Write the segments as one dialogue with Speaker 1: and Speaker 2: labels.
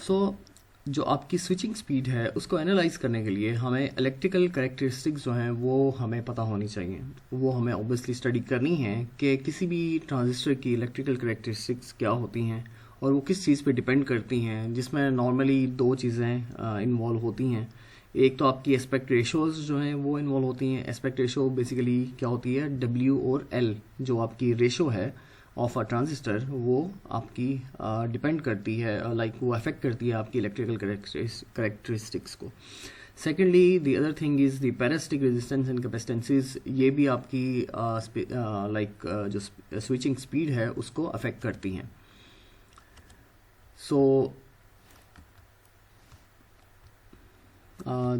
Speaker 1: सो जो आपकी switching speed है उसको एनालाइज करने के लिए हमें इलेक्ट्रिकल कैरेक्टरिस्टिक्स जो हैं वो हमें पता होनी चाहिए। वो हमें ऑब्वियसली स्टडी करनी है कि किसी भी ट्रांजिस्टर की इलेक्ट्रिकल कैरेक्टरिस्टिक्स क्या होती हैं और वो किस चीज़ पे डिपेंड करती हैं, जिसमें नॉर्मली दो चीज़ें इन्वॉल्व होती हैं। एक तो आपकी एस्पेक्ट रेशोज़ जो हैं वो इन्वॉल्व होती हैं। एस्पेक्ट रेशो बेसिकली क्या होती है, W और L जो आपकी रेशो है ऑफ अ ट्रांजिस्टर, वो आपकी डिपेंड करती है, लाइक वो अफेक्ट करती है आपकी इलेक्ट्रिकल करेक्टरिस्टिक्स को। Secondly the other thing is the parasitic resistance and capacitances, ये भी आपकी लाइक जो स्विचिंग स्पीड है उसको अफेक्ट करती हैं। So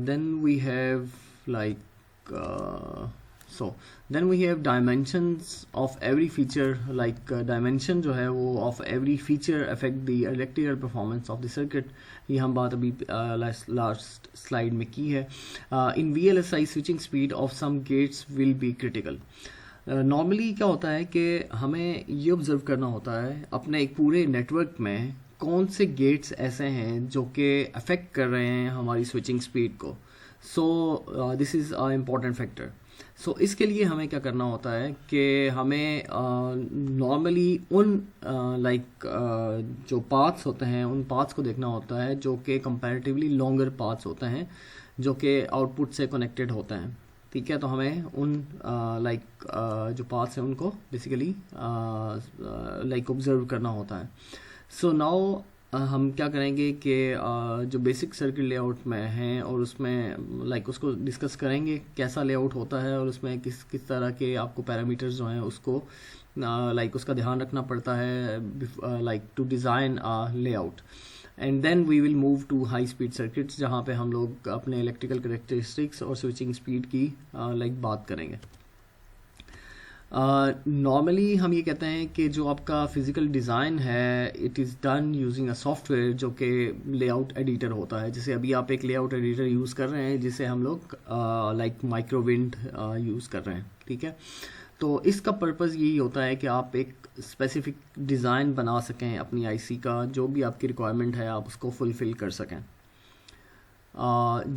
Speaker 1: then we have then we have dimensions of every feature, like dimension जो है वो of every feature affect the electrical performance of the circuit। ये हम बात अभी लास्ट स्लाइड में की है। in VLSI switching speed of some gates will be critical। Normally क्या होता है कि हमें ये ऑब्जर्व करना होता है अपने एक पूरे नेटवर्क में कौन से गेट्स ऐसे हैं जो कि अफेक्ट कर रहे हैं हमारी स्विचिंग स्पीड को। So this is a important factor. So इसके लिए हमें क्या करना होता है कि हमें नॉर्मली उन जो पाथ्स होते हैं उन पाथ्स को देखना होता है जो कि कंपैरेटिवली लॉन्गर पाथ्स होते हैं जो कि आउटपुट से कनेक्टेड होते हैं। ठीक है, तो हमें उन जो पाथ्स हैं उनको बेसिकली ऑब्जर्व करना होता है। सो नाउ हम क्या करेंगे कि जो बेसिक सर्किट लेआउट में हैं और उसमें उसको डिस्कस करेंगे कैसा लेआउट होता है और उसमें किस किस तरह के आपको पैरामीटर्स जो हैं उसको उसका ध्यान रखना पड़ता है to design a layout. And then we will move to high speed circuits जहाँ पे हम लोग अपने इलेक्ट्रिकल कैरेक्टरिस्टिक्स और स्विचिंग स्पीड की बात करेंगे। नॉर्मली हम ये कहते हैं कि जो आपका फिज़िकल डिज़ाइन है it is done using a software जो कि लेआउट एडिटर होता है। जैसे अभी आप एक लेआउट एडिटर यूज़ कर रहे हैं जिसे हम लोग माइक्रोविंड यूज़ कर रहे हैं। ठीक है, तो इसका पर्पज़ यही होता है कि आप एक स्पेसिफिक डिज़ाइन बना सकें अपनी आईसी का, जो भी आपकी रिक्वायरमेंट है आप उसको फुलफ़िल कर सकें।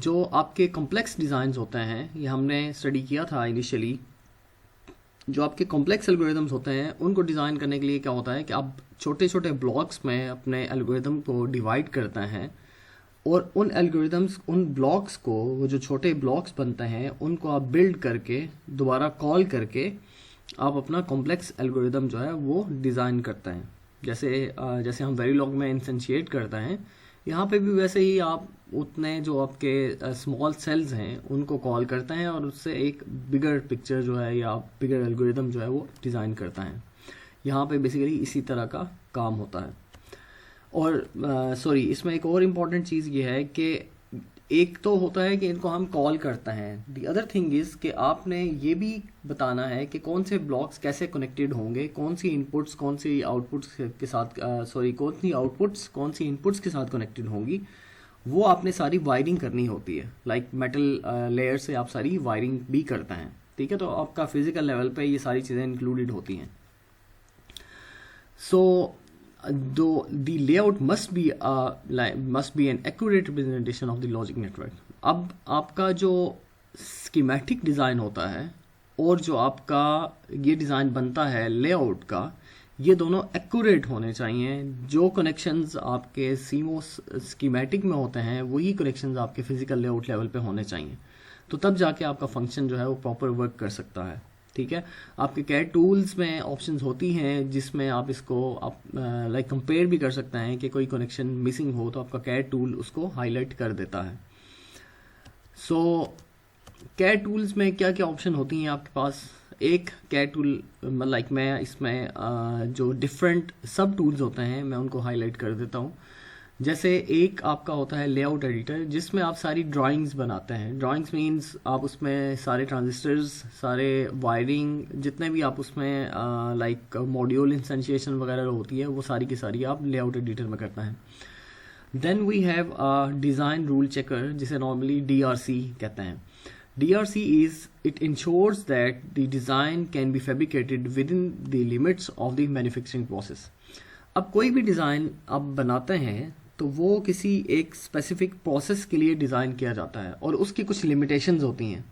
Speaker 1: जो आपके कॉम्प्लेक्स डिज़ाइंस होते हैं ये हमने स्टडी किया था इनिशियली। जो आपके कॉम्प्लेक्स एल्गोरिदम्स होते हैं उनको डिज़ाइन करने के लिए क्या होता है कि आप छोटे छोटे ब्लॉक्स में अपने एल्गोरिदम को डिवाइड करते हैं और उन एल्गोरिदम्स उन ब्लॉक्स को, वो जो छोटे ब्लॉक्स बनते हैं उनको आप बिल्ड करके दोबारा कॉल करके आप अपना कॉम्प्लेक्स एल्गोरिदम जो है वो डिज़ाइन करते हैं। जैसे हम वेरीलॉग में इंस्टेंशिएट करते हैं, यहाँ पे भी वैसे ही आप उतने जो आपके स्मॉल सेल्स हैं उनको कॉल करते हैं और उससे एक बिगर पिक्चर जो है या बिगर एल्गोरिदम जो है वो डिज़ाइन करता है। यहाँ पे बेसिकली इसी तरह का काम होता है। और इसमें एक और इम्पॉर्टेंट चीज़ ये है कि एक तो होता है कि इनको हम कॉल करते हैं, दी अदर थिंग इज़ कि आपने ये भी बताना है कि कौन से ब्लॉक्स कैसे कनेक्टेड होंगे, कौन सी इनपुट्स कौन सी आउटपुट्स के साथ कौन सी आउटपुट्स कौन सी इनपुट्स के साथ कनेक्टेड होंगी, वो आपने सारी वायरिंग करनी होती है। मेटल लेयर से आप सारी वायरिंग भी करते हैं। ठीक है, तो आपका फिजिकल लेवल पे ये सारी चीज़ें इंक्लूडेड होती हैं। सो the layout must be an accurate representation of the logic network। अब आपका जो schematic डिज़ाइन होता है और जो आपका ये डिज़ाइन बनता है लेआउट का, ये दोनों एक्यूरेट होने चाहिए। जो कनेक्शंस आपके CMOS स्कीमेटिक में होते हैं वही कनेक्शंस आपके फिजिकल लेआउट लेवल पे होने चाहिए, तो तब जाके आपका फंक्शन जो है वो प्रॉपर वर्क कर सकता है। ठीक है, आपके कैड टूल्स में ऑप्शंस होती हैं जिसमें आप इसको आप कंपेयर भी कर सकते हैं कि कोई कनेक्शन मिसिंग हो तो आपका कैड टूल उसको हाईलाइट कर देता है। सो कैड टूल्स में क्या क्या ऑप्शन होती हैं आपके पास। एक कैड टूल मैं इसमें जो डिफरेंट सब टूल्स होते हैं मैं उनको हाईलाइट कर देता हूँ। जैसे एक आपका होता है लेआउट एडिटर जिसमें आप सारी ड्राइंग्स बनाते हैं। ड्राइंग्स मीन्स आप उसमें सारे ट्रांजिस्टर्स, सारे वायरिंग, जितने भी आप उसमें मॉड्यूल इंस्टेंशिएशन वगैरह होती है वो सारी की सारी आप लेआउट एडिटर में करते हैं। Then we have a design rule checker जिसे नॉर्मली DRC कहते हैं। DRC it ensures that the design can be fabricated within the limits of the manufacturing process। अब कोई भी डिज़ाइन आप बनाते हैं तो वो किसी एक स्पेसिफिक प्रोसेस के लिए डिज़ाइन किया जाता है और उसकी कुछ लिमिटेशंस होती हैं।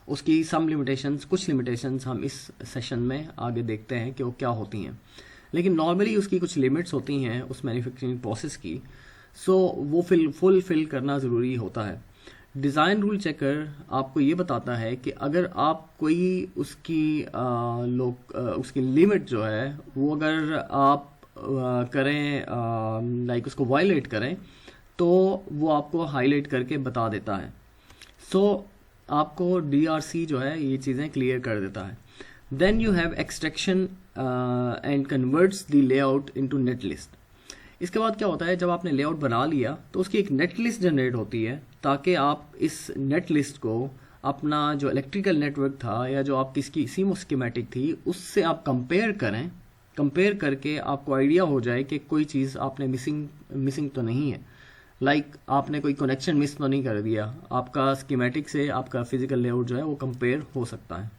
Speaker 1: उसकी सम लिमिटेशंस, कुछ लिमिटेशंस हम इस सेशन में आगे देखते हैं कि वो क्या होती हैं, लेकिन नॉर्मली उसकी कुछ लिमिट्स होती हैं उस मैन्युफैक्चरिंग प्रोसेस की। सो वो फुलफिल करना ज़रूरी होता है। डिज़ाइन रूल चेकर आपको ये बताता है कि अगर आप कोई उसकी लिमिट जो है वो अगर आप करें, लाइक उसको वायलेट करें, तो वो आपको हाईलाइट करके बता देता है। सो आपको DRC जो है ये चीज़ें क्लियर कर देता है। Then you have extraction and converts the layout into net list. इसके बाद क्या होता है, जब आपने लेआउट बना लिया तो उसकी एक नेट लिस्ट जनरेट होती है, ताकि आप इस नेट लिस्ट को अपना जो इलेक्ट्रिकल नेटवर्क था या जो आपकी इसकी सीमो स्कीमेटिक थी उससे आप कंपेयर करें। कंपेयर करके आपको आइडिया हो जाए कि कोई चीज़ आपने मिसिंग तो नहीं है, लाइक आपने कोई कनेक्शन मिस तो नहीं कर दिया। आपका स्कीमेटिक से आपका फिजिकल लेआउट जो है वो कंपेयर हो सकता है।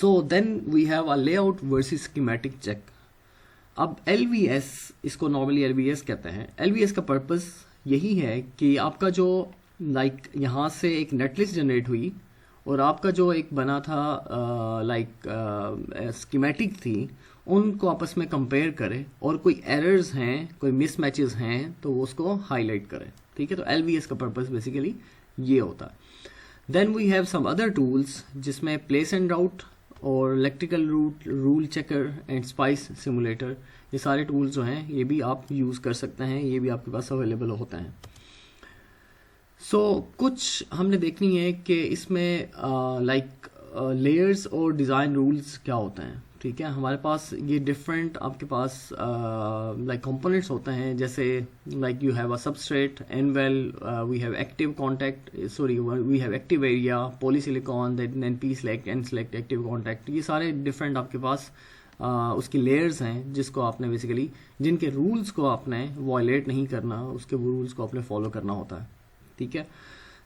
Speaker 1: So then we have a layout versus schematic check. अब LVS, इसको नॉर्मली LVS कहते हैं। LVS का पर्पस यही है कि आपका जो लाइक यहाँ से एक नेटलिस्ट जनरेट हुई और आपका जो एक बना था स्कीमेटिक थी, उनको आपस में कंपेयर करे और कोई एरर्स हैं, कोई मिसमैचेस हैं तो वो उसको हाईलाइट करे। ठीक है, तो LVS का पर्पस बेसिकली ये होता है। Then we have some other tools जिसमें प्लेस एंड राउट और electrical rule checker and spice simulator, ये सारे टूल्स जो हैं ये भी आप यूज़ कर सकते हैं, ये भी आपके पास अवेलेबल होते हैं। सो कुछ हमने देखनी है कि इसमें लेयर्स और डिज़ाइन रूल्स क्या होते हैं। ठीक है, हमारे पास ये डिफरेंट आपके पास कंपोनेंट्स होते हैं, जैसे like you have a substrate, n well, we have active contact, we have active area, polysilicon, then P select, N select, active contact. ये सारे डिफरेंट आपके पास उसकी लेयर्स हैं जिसको आपने बेसिकली, जिनके रूल्स को आपने वायलेट नहीं करना, उसके वो रूल्स को आपने फॉलो करना होता है। ठीक है,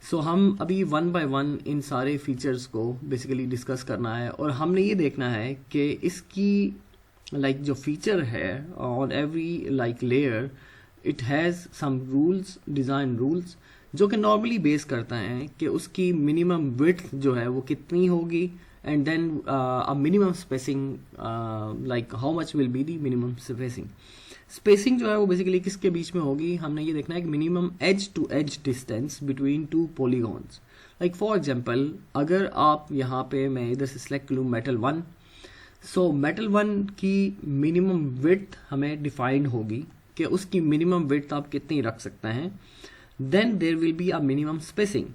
Speaker 1: सो हम अभी 1 बाय 1 इन सारे फीचर्स को बेसिकली डिस्कस करना है और हमने ये देखना है कि इसकी जो फीचर है on every layer, it has some rules, design rules, जो कि नॉर्मली बेस करता है कि उसकी मिनिमम विड्थ जो है वो कितनी होगी, and then a minimum spacing, how much will be the minimum spacing. Spacing जो है वो बेसिकली किसके बीच में होगी, हमने ये देखना है कि minimum edge to edge distance between two polygons. Like for example, अगर आप यहाँ पे, मैं इधर से सिलेक्ट करूँ मेटल 1, सो मेटल 1 की मिनिमम विड्थ हमें डिफाइंड होगी कि उसकी मिनिमम विड्थ आप कितनी रख सकते हैं। Then there will be a minimum spacing.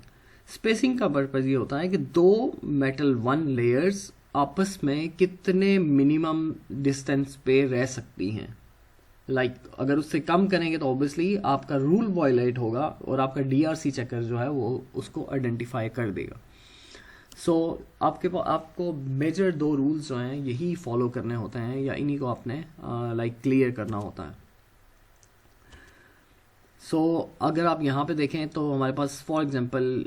Speaker 1: Spacing का पर्पज ये होता है कि दो मेटल 1 लेयर्स आपस में कितने मिनिमम डिस्टेंस पे रह सकती हैं। अगर उससे कम करेंगे तो ऑब्वियसली आपका रूल वायलेट होगा और आपका DRC चेकर जो है वो उसको आइडेंटिफाई कर देगा। सो आपको मेजर 2 रूल्स जो हैं यही फॉलो करने होते हैं, या इन्हीं को आपने क्लियर करना होता है। सो अगर आप यहाँ पे देखें तो हमारे पास फॉर एग्जांपल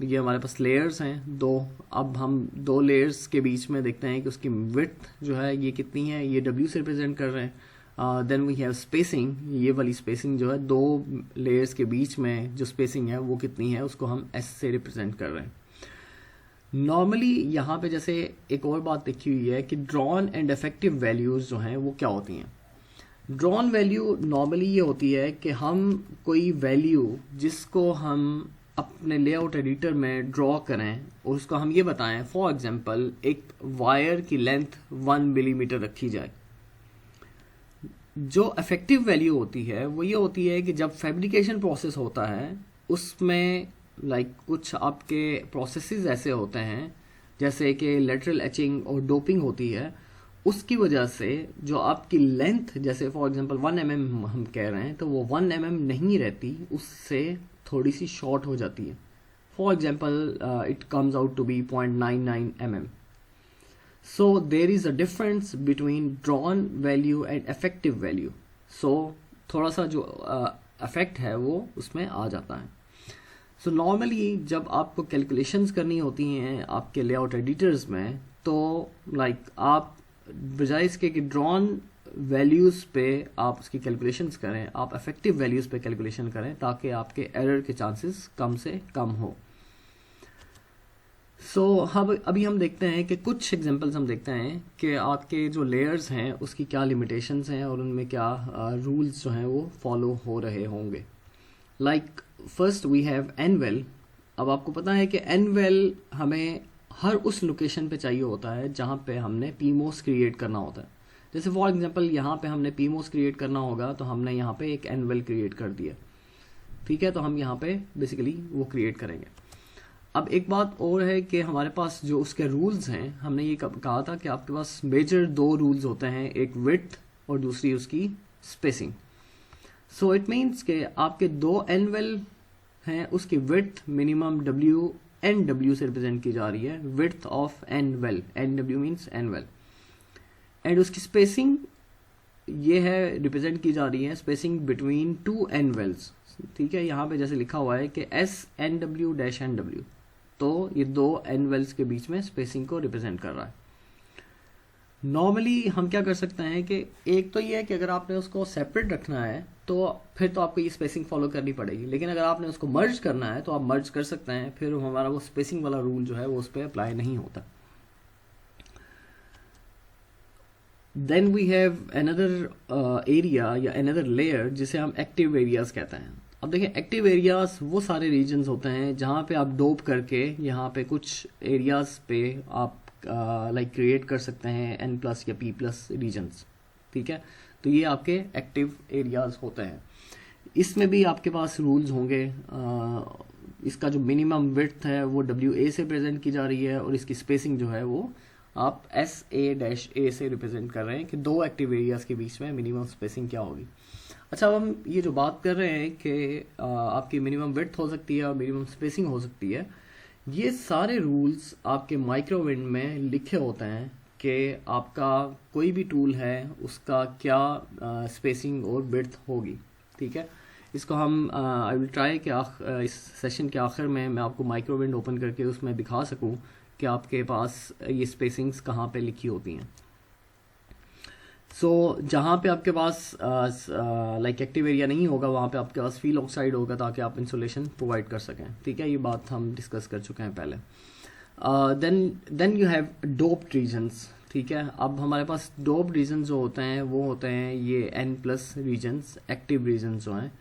Speaker 1: ये हमारे पास लेयर्स हैं 2। अब हम 2 लेयर्स के बीच में देखते हैं कि उसकी विड्थ जो है ये कितनी है, ये W से रिप्रेजेंट कर रहे हैं। देन वी हैव स्पेसिंग, ये वाली स्पेसिंग जो है 2 लेयर्स के बीच में जो स्पेसिंग है वो कितनी है, उसको हम S से रिप्रेजेंट कर रहे हैं। नॉर्मली यहाँ पे जैसे एक और बात देखी हुई है कि ड्रॉन एंड इफेक्टिव वैल्यूज़ जो हैं वो क्या होती हैं। ड्रॉन वैल्यू नॉर्मली ये होती है कि हम कोई वैल्यू जिसको हम अपने लेआउट एडिटर में ड्रॉ करें और उसको हम ये बताएं, फॉर एग्जांपल एक वायर की लेंथ 1 मिलीमीटर रखी जाए। जो इफेक्टिव वैल्यू होती है वो ये होती है कि जब फैब्रिकेशन प्रोसेस होता है उसमें कुछ आपके प्रोसेसेस ऐसे होते हैं जैसे कि लेटरल एचिंग और डोपिंग होती है, उसकी वजह से जो आपकी लेंथ, जैसे फॉर एग्जांपल 1 mm हम कह रहे हैं, तो वो 1 mm नहीं रहती, उससे थोड़ी सी शॉर्ट हो जाती है। For example it comes out to be 0.99 mm। So there is a difference between drawn value and effective value. So थोड़ा सा जो effect है वो उसमें आ जाता है। So normally जब आपको calculations करनी होती हैं आपके layout editors में, तो आप बजाय इसके कि drawn वैल्यूज़ पे आप उसकी कैलकुलेशंस करें, आप इफेक्टिव वैल्यूज़ पे कैलकुलेशन करें ताकि आपके एरर के चांसेस कम से कम हो। अभी हम देखते हैं कि कुछ एग्जांपल्स हम देखते हैं कि आपके जो लेयर्स हैं उसकी क्या लिमिटेशंस हैं और उनमें क्या रूल्स जो हैं वो फॉलो हो रहे होंगे। Like first we have n well. अब आपको पता है कि एनवेल हमें हर उस लोकेशन पे चाहिए होता है जहाँ पे हमने पीमोस क्रिएट करना होता है। जैसे फॉर एग्जांपल यहाँ पे हमने पीमोस क्रिएट करना होगा तो हमने यहाँ पे एक एनवेल क्रिएट कर दिया, ठीक है, तो हम यहाँ पे बेसिकली वो क्रिएट करेंगे। अब एक बात और है कि हमारे पास जो उसके रूल्स हैं, हमने ये कहा था कि आपके पास मेजर दो रूल्स होते हैं, एक विड्थ और दूसरी उसकी स्पेसिंग। सो इट मीन्स कि आपके दो एनवेल हैं, उसकी width minimum W N W से रिप्रेजेंट की जा रही है, width of n well, N W means n well, and उसकी स्पेसिंग ये है रिप्रेजेंट की जा रही है स्पेसिंग बिटवीन टू एनवेल्स, ठीक है। यहाँ पे जैसे लिखा हुआ है कि S N W dash N W, तो ये दो एनवेल्स के बीच में स्पेसिंग को रिप्रेजेंट कर रहा है। नॉर्मली हम क्या कर सकते हैं कि एक तो ये है कि अगर आपने उसको सेपरेट रखना है तो फिर तो आपको ये स्पेसिंग फॉलो करनी पड़ेगी, लेकिन अगर आपने उसको मर्ज करना है तो आप मर्ज कर सकते हैं, फिर हमारा वो स्पेसिंग वाला रूल जो है वो उस पर अप्लाई नहीं होता। Then we have another area या अनदर लेयर जिसे हम एक्टिव एरियाज कहते हैं। अब देखिए एक्टिव एरियाज वो सारे रीजन्स होते हैं जहाँ पे आप डोप करके यहाँ पे कुछ एरियाज पे आप लाइक क्रिएट कर सकते हैं एन प्लस या पी प्लस रीजन्स, ठीक है। तो ये आपके एक्टिव एरियाज होते हैं। इसमें भी आपके पास रूल्स होंगे। इसका जो मिनिमम विड्थ है वो डब्ल्यू ए से प्रेजेंट की जा रही है और इसकी स्पेसिंग जो है वो आप एस ए डैश ए से रिप्रेजेंट कर रहे हैं कि दो एक्टिव एरियाज के बीच में मिनिमम स्पेसिंग क्या होगी। अच्छा, अब हम ये जो बात कर रहे हैं कि आपकी मिनिमम विड्थ हो सकती है और मिनिमम स्पेसिंग हो सकती है, ये सारे रूल्स आपके माइक्रोविंड में लिखे होते हैं कि आपका कोई भी टूल है उसका क्या स्पेसिंग और विड्थ होगी, ठीक है। इसको हम आई विल ट्राई कि इस सेशन के आखिर में मैं आपको माइक्रोविंड ओपन करके उसमें दिखा सकूं कि आपके पास ये स्पेसिंग्स कहाँ पे लिखी होती हैं। जहाँ पे आपके पास लाइक एक्टिव एरिया नहीं होगा वहाँ पे आपके पास फील्ड ऑक्साइड होगा ताकि आप इंसुलेशन प्रोवाइड कर सकें, ठीक है। ये बात हम डिस्कस कर चुके हैं पहले। Then you have doped regions, ठीक है। अब हमारे पास डोप्ड रीजन्स जो होते हैं वो होते हैं ये N plus regions, active regions जो हैं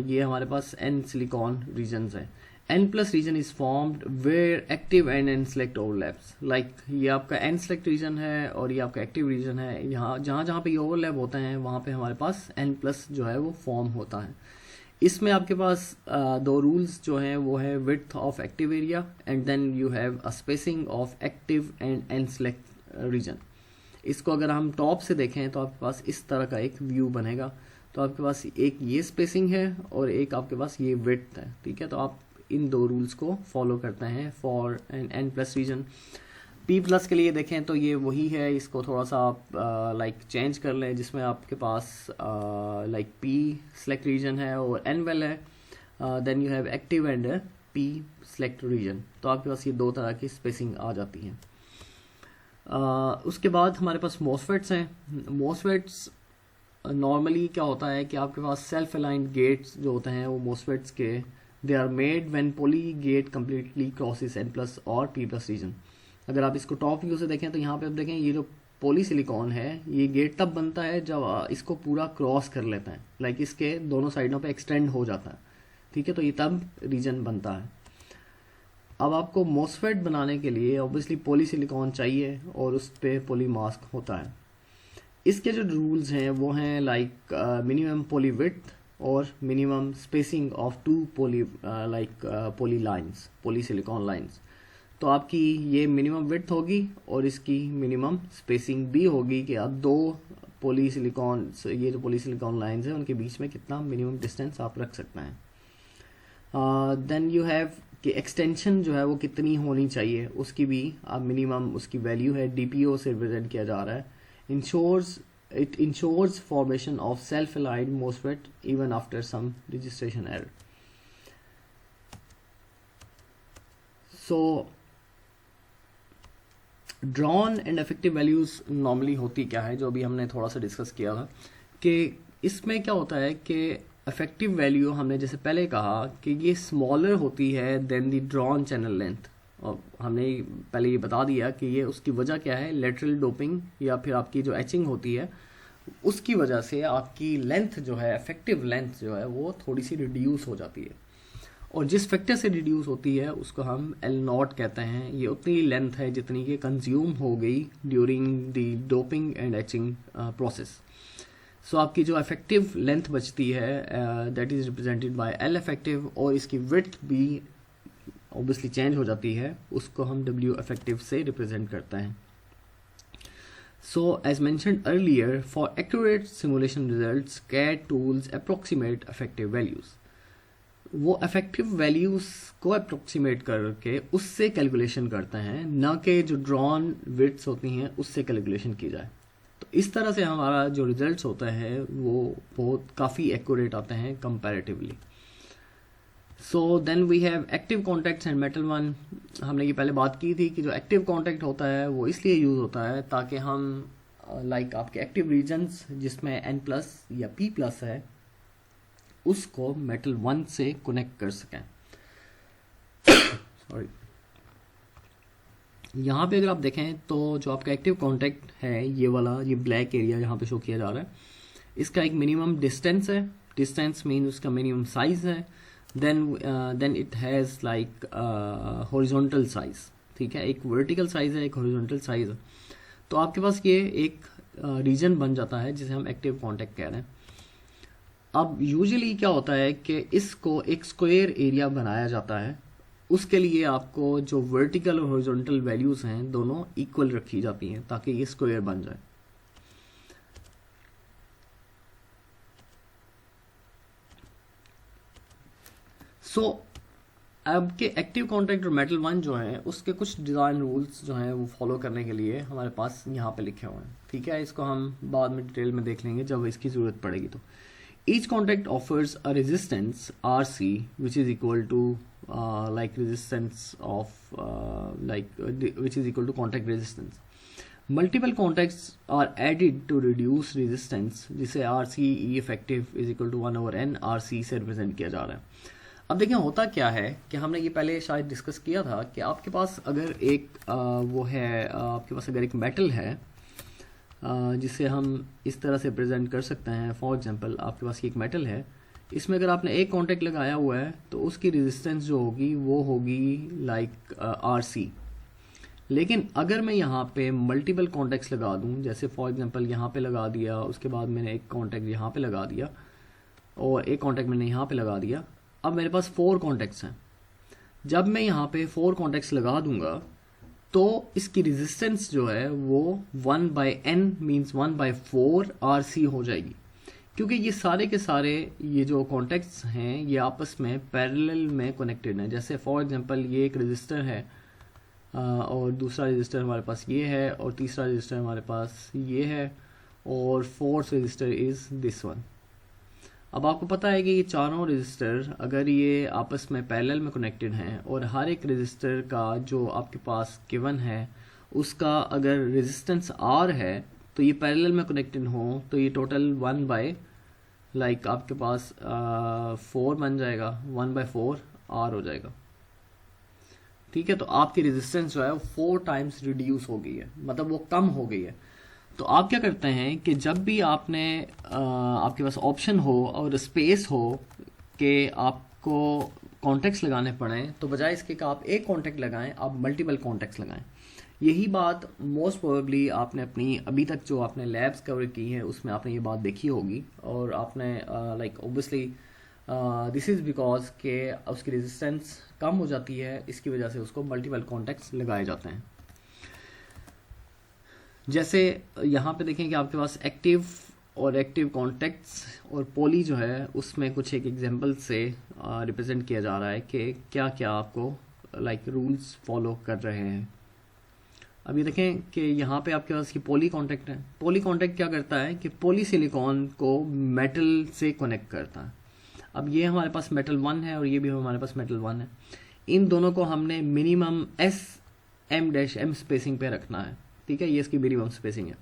Speaker 1: ये हमारे पास एन सिलिकॉन रीजन्स हैं। N plus region is formed where active and N select overlaps. Like ये आपका N select region है और ये आपका active region है। यहाँ जहाँ जहाँ पे ये overlap होते हैं वहाँ पे हमारे पास N plus जो है वो form होता है। इसमें आपके पास दो rules जो हैं वो है width of active area and then you have a spacing of active and N select region। इसको अगर हम टॉप से देखें तो आपके पास इस तरह का एक व्यू बनेगा। तो आपके पास एक ये स्पेसिंग है और एक आपके पास ये width है, ठीक है। तो आप इन दो रूल्स को फॉलो करते हैं for N N plus region. P plus के लिए देखें तो ये वही है, इसको थोड़ा सा आप लाइक चेंज कर लें जिसमें आपके पास लाइक पी सेलेक्ट रीजन है और एन वेल है। Then you have active and P select region, तो आपके पास ये दो तरह की स्पेसिंग आ जाती हैं। उसके बाद हमारे पास मॉसफेट्स हैं। मॉसफेट्स नॉर्मली क्या होता है कि आपके पास सेल्फ अलाइंड गेट्स जो होते हैं वो मॉसफेट्स के they are made when poly gate completely crosses N plus और पी प्लस रीजन। अगर आप इसको टॉप व्यू से देखें तो यहाँ पे आप देखें ये जो पोली सिलिकॉन है ये गेट तब बनता है जब इसको पूरा क्रॉस कर लेता है, लाइक इसके दोनों साइडों पे एक्सटेंड हो जाता है, ठीक है। तो ये तब रीजन बनता है। अब आपको मॉसफेट बनाने के लिए ऑब्वियसली पोली सिलिकॉन चाहिए और उस पर पोली मास्क होता है। इसके जो रूल्स हैं वो हैं लाइक मिनिमम पोली विड्थ और minimum spacing of two poly like poly lines, poly silicon lines. तो आपकी ये मिनिमम विड्थ होगी और इसकी मिनिमम स्पेसिंग भी होगी कि आप दो पोली सिलिकॉन, ये जो पोली सिलिकॉन लाइंस हैं उनके बीच में कितना मिनिमम डिस्टेंस आप रख सकते हैं। देन यू हैव कि एक्सटेंशन जो है वो कितनी होनी चाहिए उसकी भी आप मिनिमम उसकी वैल्यू है, डीपीओ से रिप्रेजेंट किया जा रहा है। It ensures formation of self-aligned MOSFET even after some registration error. So drawn and effective values normally होती क्या है, जो अभी हमने थोड़ा सा डिस्कस किया था, कि इसमें क्या होता है कि इफेक्टिव वैल्यू हमने जैसे पहले कहा कि ये स्मॉलर होती है than the drawn channel length, और हमने पहले ये बता दिया कि ये उसकी वजह क्या है, लेटरल डोपिंग या फिर आपकी जो एचिंग होती है उसकी वजह से आपकी लेंथ जो है, इफेक्टिव लेंथ जो है वो थोड़ी सी रिड्यूस हो जाती है, और जिस फैक्टर से रिड्यूस होती है उसको हम एल नॉट कहते हैं। ये उतनी लेंथ है जितनी कि कंज्यूम हो गई during the doping and etching process. So आपकी जो इफेक्टिव लेंथ बचती है that is represented by L effective, और इसकी विड्थ भी ऑब्वियसली चेंज हो जाती है, उसको हम डब्ल्यू इफेक्टिव से रिप्रेजेंट करते हैं। So as mentioned earlier, for accurate simulation results, CAD tools approximate effective values. वो effective values को approximate करके उससे calculation करते हैं, ना कि जो drawn widths होती हैं उससे calculation की जाए। तो इस तरह से हमारा जो results होता है वो बहुत काफ़ी accurate आते हैं comparatively. So then we have active contacts and metal one. हमने ये पहले बात की थी कि जो एक्टिव कॉन्टैक्ट होता है वो इसलिए यूज़ होता है ताकि हम लाइक आपके एक्टिव रीजन्स जिसमें N प्लस या P प्लस है उसको मेटल वन से कनेक्ट कर सकें। सॉरी, यहाँ पे अगर आप देखें तो जो आपका एक्टिव कॉन्टैक्ट है ये वाला, ये ब्लैक एरिया यहाँ पे शो किया जा रहा है, इसका एक मिनिमम डिस्टेंस है, डिस्टेंस मीन उसका मिनिमम साइज है, then it has like horizontal size, ठीक है, एक वर्टिकल साइज है, एक हॉरिजॉन्टल साइज है। तो आपके पास ये एक रीजन बन जाता है जिसे हम एक्टिव कॉन्टैक्ट कह रहे हैं। अब यूजुअली क्या होता है कि इसको एक स्क्वायर एरिया बनाया जाता है, उसके लिए आपको जो वर्टिकल और हॉरिजॉन्टल वैल्यूज हैं दोनों इक्वल रखी जाती हैं ताकि ये स्क्वायर बन जाए। सो अब के एक्टिव कॉन्टैक्ट और मेटल वन जो है उसके कुछ डिज़ाइन रूल्स जो हैं वो फॉलो करने के लिए हमारे पास यहाँ पे लिखे हुए हैं, ठीक है। इसको हम बाद में डिटेल में देख लेंगे जब इसकी ज़रूरत पड़ेगी। तो each contact offers a resistance R C which is equal to like resistance of like which is equal to contact resistance. Multiple contacts are added to reduce resistance, जिसे R C E effective is equal to 1/n R C से represent किया जा रहा है। अब देखिए होता क्या है कि हमने ये पहले शायद डिस्कस किया था कि आपके पास अगर एक वो है, आपके पास अगर एक मेटल है जिसे हम इस तरह से प्रेजेंट कर सकते हैं। फॉर एग्जांपल आपके पास ये एक मेटल है, इसमें अगर आपने एक कॉन्टैक्ट लगाया हुआ है तो उसकी रेजिस्टेंस जो होगी वो होगी लाइक आर सी। लेकिन अगर मैं यहाँ पे मल्टीपल कॉन्टैक्ट्स लगा दूँ, जैसे फॉर एग्जांपल यहाँ पे लगा दिया, उसके बाद मैंने एक कॉन्टैक्ट यहाँ पे लगा दिया और एक कॉन्टैक्ट मैंने यहाँ पे लगा दिया, अब मेरे पास 4 कॉन्टैक्ट्स हैं। जब मैं यहाँ पे 4 कॉन्टैक्ट्स लगा दूंगा तो इसकी रेजिस्टेंस जो है वो 1/n मीन्स 1/4 RC हो जाएगी, क्योंकि ये सारे के सारे ये जो कॉन्टैक्ट्स हैं ये आपस में पैरेलल में कनेक्टेड हैं। जैसे फॉर एग्जांपल ये एक रजिस्टर है और दूसरा रजिस्टर हमारे पास ये है और तीसरा रजिस्टर हमारे पास ये है और fourth register is this one. अब आपको पता है कि ये चारों रजिस्टर अगर ये आपस में पैरेलल में कनेक्टेड हैं और हर एक रजिस्टर का जो आपके पास गिवन है उसका अगर रेजिस्टेंस R है तो ये पैरेलल में कनेक्टेड हो तो ये टोटल 1 लाइक आपके पास 4 बन जाएगा, 1/4 R हो जाएगा, ठीक है। तो आपकी रेजिस्टेंस जो है वो 4 टाइम्स रिड्यूस हो गई है, मतलब वो कम हो गई है। तो आप क्या करते हैं कि जब भी आपने आपके पास ऑप्शन हो और स्पेस हो कि आपको कॉन्टैक्ट्स लगाने पड़े, तो बजाय इसके कि आप एक कॉन्टैक्ट लगाएं आप मल्टीपल कॉन्टैक्ट्स लगाएं। यही बात मोस्ट प्रोबेबली आपने अपनी अभी तक जो आपने लैब्स कवर की हैं उसमें आपने ये बात देखी होगी, और आपने like obviously this is because के उसकी रेजिस्टेंस कम हो जाती है, इसकी वजह से उसको मल्टीपल कॉन्टैक्ट्स लगाए जाते हैं। जैसे यहाँ पे देखें कि आपके पास एक्टिव और एक्टिव कॉन्टैक्ट्स और पॉली जो है उसमें कुछ एक एग्जांपल से रिप्रेजेंट किया जा रहा है कि क्या क्या आपको लाइक रूल्स फॉलो कर रहे हैं। अब ये देखें कि यहाँ पे आपके पास ये पॉली कॉन्टैक्ट है। पॉली कॉन्टैक्ट क्या करता है कि पॉली सिलिकॉन को मेटल से कनेक्ट करता है। अब ये हमारे पास मेटल 1 है और ये भी हमारे पास मेटल 1 है। इन दोनों को हमने मिनिमम S M' स्पेसिंग पे रखना है, ठीक है, ये इसकी मिनिमम स्पेसिंग है।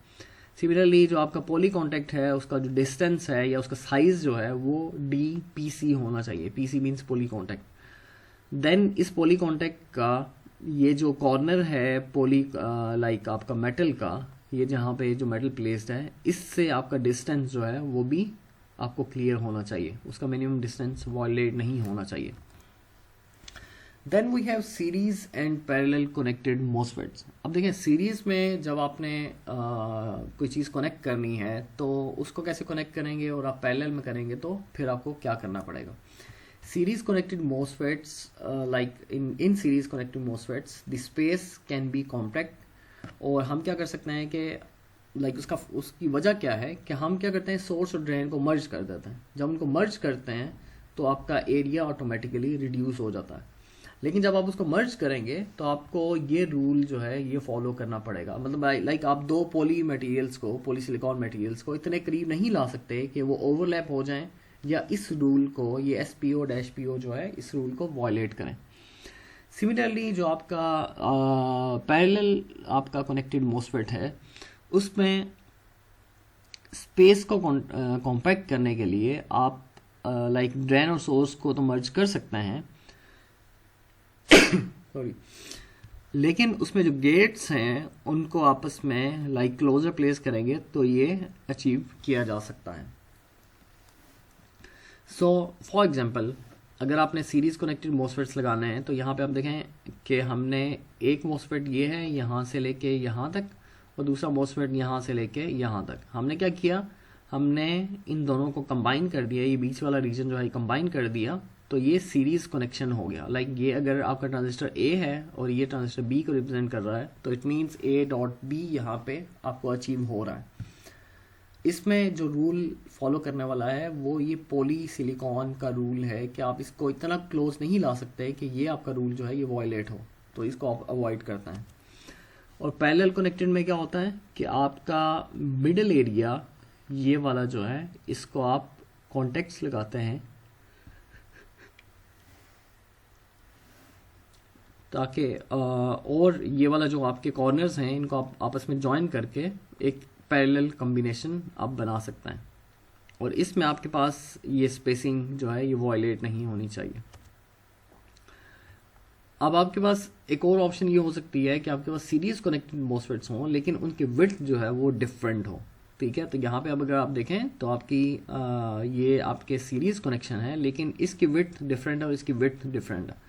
Speaker 1: सिमिलरली जो आपका पॉली कॉन्टैक्ट है उसका जो डिस्टेंस है या उसका साइज जो है वो DPC होना चाहिए, PC means poly contact. Then इस पॉली कॉन्टैक्ट का ये जो कॉर्नर है पॉली लाइक आपका मेटल का, ये जहाँ पे जो मेटल प्लेस्ड है, इससे आपका डिस्टेंस जो है वो भी आपको क्लियर होना चाहिए, उसका मिनिमम डिस्टेंस वॉयलेट नहीं होना चाहिए। Then we have series and parallel connected MOSFETs. अब देखिए सीरीज में जब आपने कोई चीज़ कनेक्ट करनी है तो उसको कैसे कनेक्ट करेंगे, और आप पैरेलल में करेंगे तो फिर आपको क्या करना पड़ेगा। Series connected MOSFETs, like in series connected MOSFETs the space can be compact, और हम क्या कर सकते हैं कि उसकी वजह क्या है कि हम क्या करते हैं, सोर्स और ड्रेन को मर्ज कर देते हैं। जब उनको मर्ज करते हैं तो आपका एरिया ऑटोमेटिकली रिड्यूस हो जाता है। लेकिन जब आप उसको मर्ज करेंगे तो आपको ये रूल जो है ये फॉलो करना पड़ेगा। मतलब लाइक आप दो पॉलीसिलिकॉन मटेरियल्स को इतने करीब नहीं ला सकते कि वो ओवरलैप हो जाएं या इस रूल को, ये SPO-PO जो है, इस रूल को वॉयलेट करें। सिमिलरली जो आपका पैरेलल आपका कनेक्टेड MOSFET है उसमें स्पेस को कॉम्पैक्ट करने के लिए आप लाइक ड्रेन और सोर्स को तो मर्ज कर सकते हैं सॉरी, लेकिन उसमें जो गेट्स हैं उनको आपस में लाइक क्लोजर प्लेस करेंगे तो ये अचीव किया जा सकता है। सो फॉर एग्जांपल अगर आपने सीरीज कनेक्टेड MOSFETs लगाने हैं तो यहाँ पे आप देखें कि हमने एक MOSFET ये है यहाँ से लेके यहाँ तक, और दूसरा MOSFET यहाँ से लेके यहाँ तक। हमने क्या किया, हमने इन दोनों को कंबाइन कर दिया, ये बीच वाला रीजन जो है कंबाइन कर दिया, तो ये सीरीज कनेक्शन हो गया। लाइक ये अगर आपका ट्रांजिस्टर A है और ये ट्रांजिस्टर B को रिप्रेजेंट कर रहा है तो इट मीन्स A.B यहाँ पे आपको अचीव हो रहा है। इसमें जो रूल फॉलो करने वाला है वो ये पॉलीसिलिकॉन का रूल है कि आप इसको इतना क्लोज नहीं ला सकते कि ये आपका रूल जो है ये वॉयलेट हो, तो इसको आप अवॉइड करते हैं। और पैरेलल कनेक्टेड में क्या होता है कि आपका मिडल एरिया ये वाला जो है इसको आप कॉन्टेक्ट्स लगाते हैं ताकि और ये वाला जो आपके कॉर्नर्स हैं इनको आप आपस में ज्वाइन करके एक पैरेलल कॉम्बिनेशन आप बना सकते हैं, और इसमें आपके पास ये स्पेसिंग जो है ये वॉयलेट नहीं होनी चाहिए। अब आपके पास एक और ऑप्शन ये हो सकती है कि आपके पास सीरीज कनेक्टेड MOSFETs हों लेकिन उनकी विड्थ जो है वो डिफरेंट हो, ठीक है। तो यहाँ पे अब अगर आप देखें तो आपकी ये आपके सीरीज कनेक्शन है लेकिन इसकी विड्थ डिफरेंट है और इसकी विड्थ डिफरेंट है।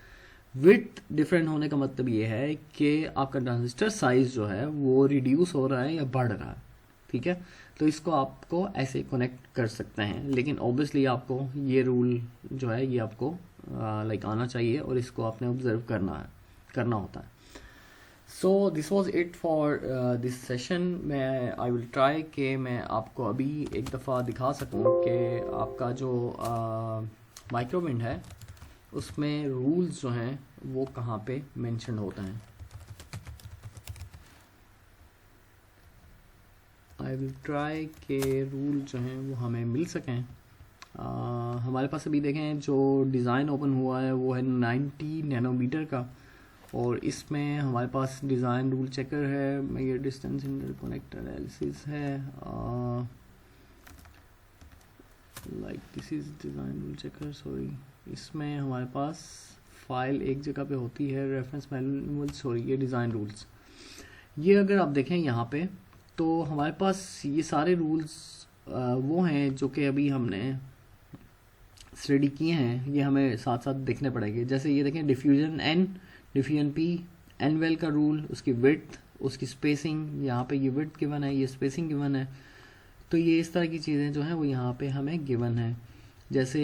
Speaker 1: विड्थ डिफरेंट होने का मतलब ये है कि आपका ट्रांजिस्टर साइज जो है वो रिड्यूस हो रहा है या बढ़ रहा है, ठीक है। तो इसको आपको ऐसे कनेक्ट कर सकते हैं, लेकिन ऑब्वियसली आपको ये रूल जो है ये आपको लाइक आना चाहिए और इसको आपने ऑब्जर्व करना होता है। So this was it for this session. मैं आई विल ट्राई कि मैं आपको अभी एक दफ़ा दिखा सकूं कि आपका जो माइक्रोविंड है उसमें रूल्स जो हैं वो कहाँ पे मेंशन होते हैं। आई विल ट्राई के रूल जो हैं वो हमें मिल सकें। हमारे पास अभी देखें जो डिज़ाइन ओपन हुआ है वो है 90 नैनोमीटर का, और इसमें हमारे पास डिज़ाइन रूल चेकर है, मेजर डिस्टेंस इंटरकनेक्टर एनालिसिस है, like this is design rule checker sorry. इसमें हमारे पास फाइल एक जगह पे होती है रेफरेंस मैनुअल, सॉरी ये डिज़ाइन रूल्स। ये अगर आप देखें यहाँ पे तो हमारे पास ये सारे रूल्स वो हैं जो कि अभी हमने स्टडी किए हैं, ये हमें साथ साथ देखने पड़ेंगे। जैसे ये देखें डिफ्यूजन N, डिफ्यूजन P, एनवेल का रूल, उसकी विड्थ, उसकी स्पेसिंग, यहाँ पे ये विड्थ गिवन है, ये स्पेसिंग गिवन है। तो ये इस तरह की चीज़ें जो हैं वो यहाँ पे हमें गिवन है। जैसे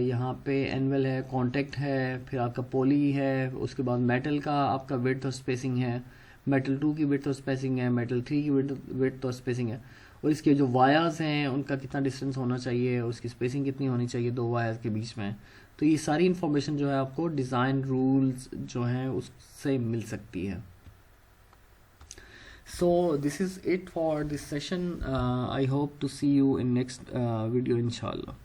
Speaker 1: यहाँ पे एनवेल है, कॉन्टैक्ट है, फिर आपका पॉली है, उसके बाद मेटल का आपका विड्थ और स्पेसिंग है, मेटल 2 की विड्थ और स्पेसिंग है, मेटल 3 की विड्थ और स्पेसिंग है, और इसके जो वायर्स हैं उनका कितना डिस्टेंस होना चाहिए, उसकी स्पेसिंग कितनी होनी चाहिए दो वायर्स के बीच में। तो ये सारी इन्फॉर्मेशन जो है आपको डिज़ाइन रूल्स जो हैं उससे मिल सकती है। So this is it for this session. I hope to see you in next video inshallah.